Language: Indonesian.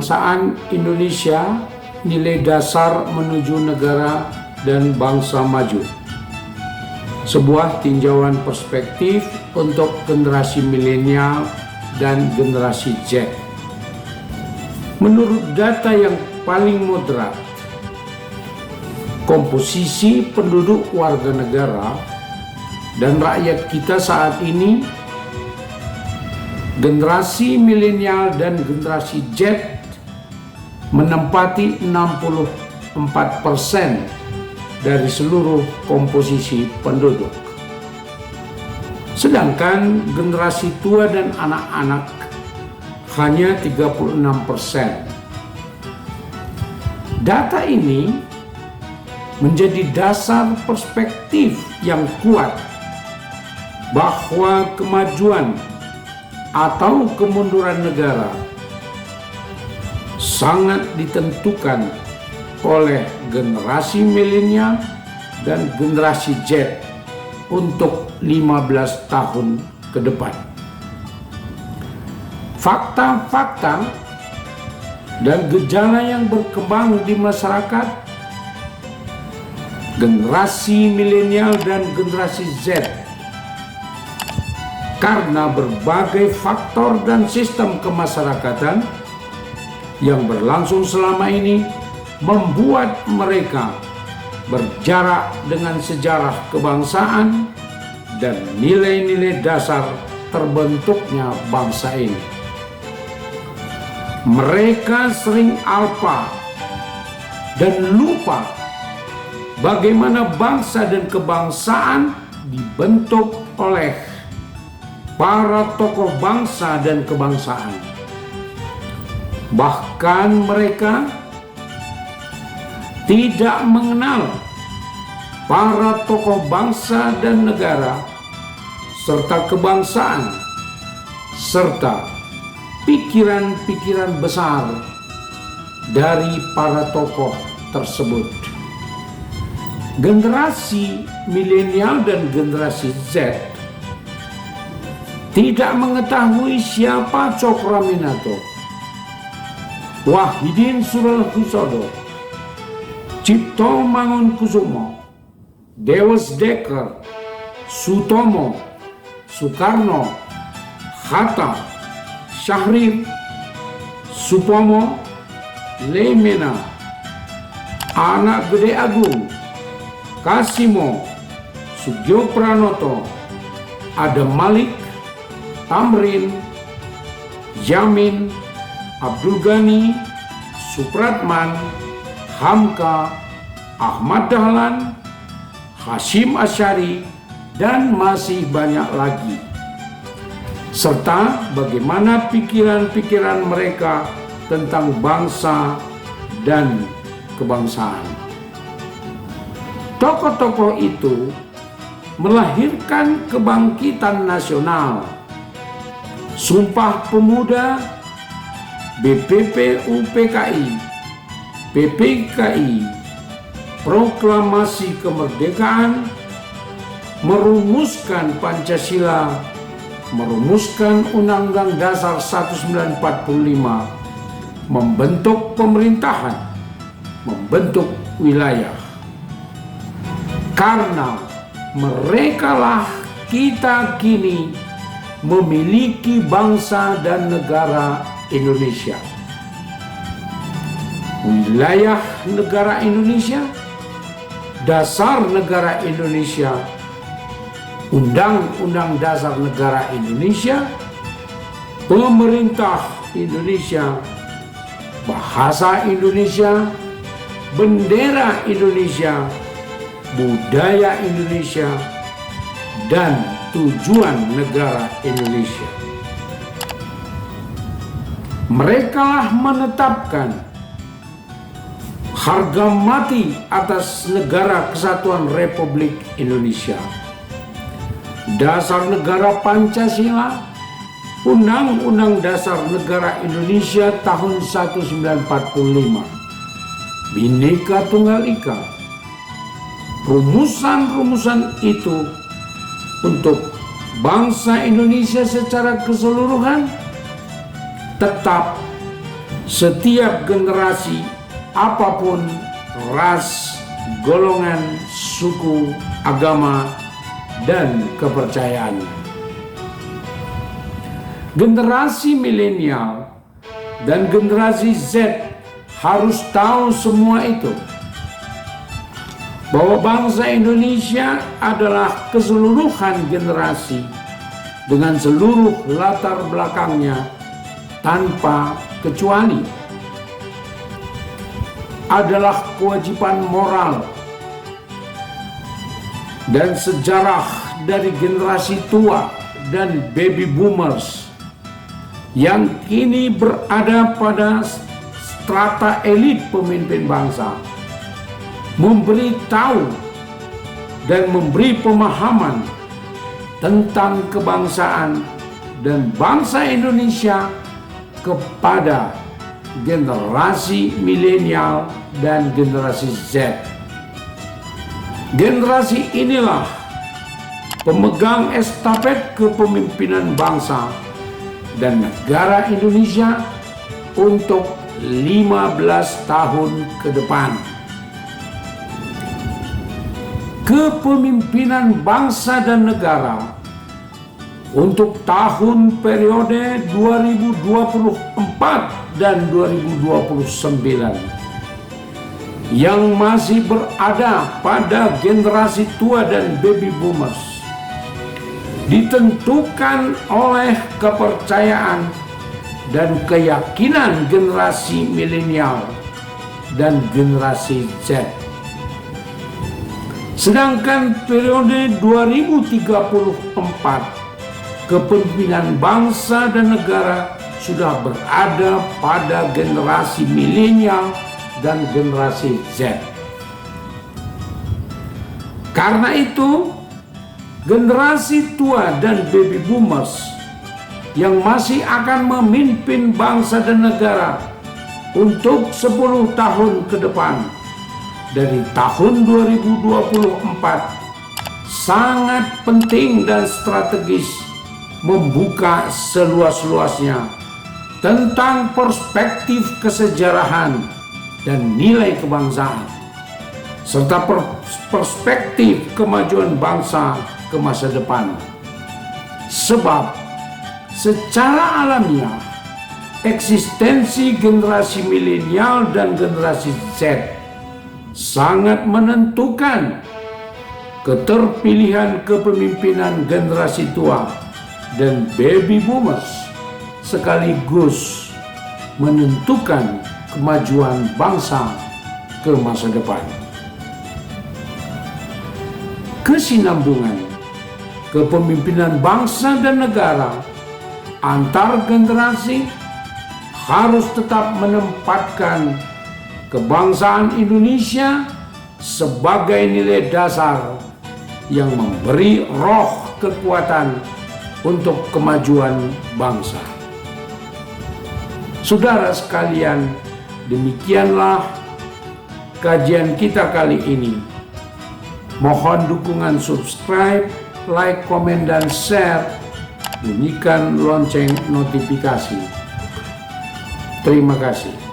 kebangsaan Indonesia, nilai dasar menuju negara dan bangsa maju. Sebuah tinjauan perspektif untuk generasi milenial dan generasi Z. Menurut data yang paling moderat, komposisi penduduk warga negara dan rakyat kita saat ini, generasi milenial dan generasi Z menempati 64% dari seluruh komposisi penduduk. Sedangkan generasi tua dan anak-anak hanya 36%. Data ini menjadi dasar perspektif yang kuat bahwa kemajuan atau kemunduran negara sangat ditentukan oleh generasi milenial dan generasi Z untuk 15 tahun ke depan. Fakta-fakta dan gejala yang berkembang di masyarakat, generasi milenial dan generasi Z, karena berbagai faktor dan sistem kemasyarakatan yang berlangsung selama ini membuat mereka berjarak dengan sejarah kebangsaan dan nilai-nilai dasar terbentuknya bangsa ini. Mereka sering alpa dan lupa bagaimana bangsa dan kebangsaan dibentuk oleh para tokoh bangsa dan kebangsaan. Bahkan mereka tidak mengenal para tokoh bangsa dan negara serta kebangsaan serta pikiran-pikiran besar dari para tokoh tersebut. Generasi milenial dan generasi Z tidak mengetahui siapa Cokroaminoto, Wahidin Surohusodo, Cipto Mangunkusumo, Dewes Dekker, Sutomo, Soekarno, Hatta, Syahrir, Supomo, Leimena, Anak Gede Agung, Kasimo, Sugio Pranoto, Adam Malik, Tamrin, Jamin, Abdul Ghani, Supratman, Hamka, Ahmad Dahlan, Hashim Asyari, dan masih banyak lagi. Serta bagaimana pikiran-pikiran mereka tentang bangsa dan kebangsaan. Tokoh-tokoh itu melahirkan kebangkitan nasional, Sumpah Pemuda, BPPUPKI, PPKI, Proklamasi Kemerdekaan, merumuskan Pancasila, merumuskan Undang-Undang Dasar 1945, membentuk pemerintahan, membentuk wilayah. Karena merekalah kita kini memiliki bangsa dan negara Indonesia. Wilayah negara Indonesia, dasar negara Indonesia, Undang-Undang Dasar Negara Indonesia, pemerintah Indonesia, bahasa Indonesia, bendera Indonesia, budaya Indonesia, dan tujuan negara Indonesia. Merekalah menetapkan harga mati atas negara kesatuan Republik Indonesia, dasar negara Pancasila, Undang-Undang Dasar Negara Indonesia tahun 1945, Bhinneka Tunggal Ika. Rumusan-rumusan itu untuk bangsa Indonesia secara keseluruhan tetap Setiap generasi, apapun ras, golongan, suku, agama, dan kepercayaannya. Generasi milenial dan generasi Z harus tahu semua itu, bahwa bangsa Indonesia adalah keseluruhan generasi dengan seluruh latar belakangnya tanpa kecuali. Adalah kewajiban moral dan sejarah dari generasi tua dan baby boomers yang kini berada pada strata elit pemimpin bangsa, memberi tahu dan memberi pemahaman tentang kebangsaan dan bangsa Indonesia kepada generasi milenial dan generasi Z. Generasi inilah pemegang estafet kepemimpinan bangsa dan negara Indonesia untuk 15 tahun ke depan. Kepemimpinan bangsa dan negara untuk tahun periode 2024 dan 2029 yang masih berada pada generasi tua dan baby boomers ditentukan oleh kepercayaan dan keyakinan generasi milenial dan generasi Z. Sedangkan periode 2034 kepemimpinan bangsa dan negara sudah berada pada generasi milenial dan generasi Z. Karena itu, generasi tua dan baby boomers yang masih akan memimpin bangsa dan negara untuk 10 tahun ke depan dari tahun 2024 sangat penting dan strategis membuka seluas-luasnya tentang perspektif kesejarahan dan nilai kebangsaan serta perspektif kemajuan bangsa ke masa depan. Sebab secara alamiah eksistensi generasi milenial dan generasi Z sangat menentukan keterpilihan kepemimpinan generasi tua dan baby boomers, sekaligus menentukan kemajuan bangsa ke masa depan. Kesinambungan kepemimpinan bangsa dan negara antar generasi harus tetap menempatkan kebangsaan Indonesia sebagai nilai dasar yang memberi roh kekuatan untuk kemajuan bangsa. Saudara sekalian, demikianlah kajian kita kali ini. Mohon dukungan subscribe, like, komen, dan share. Bunyikan lonceng notifikasi. Terima kasih.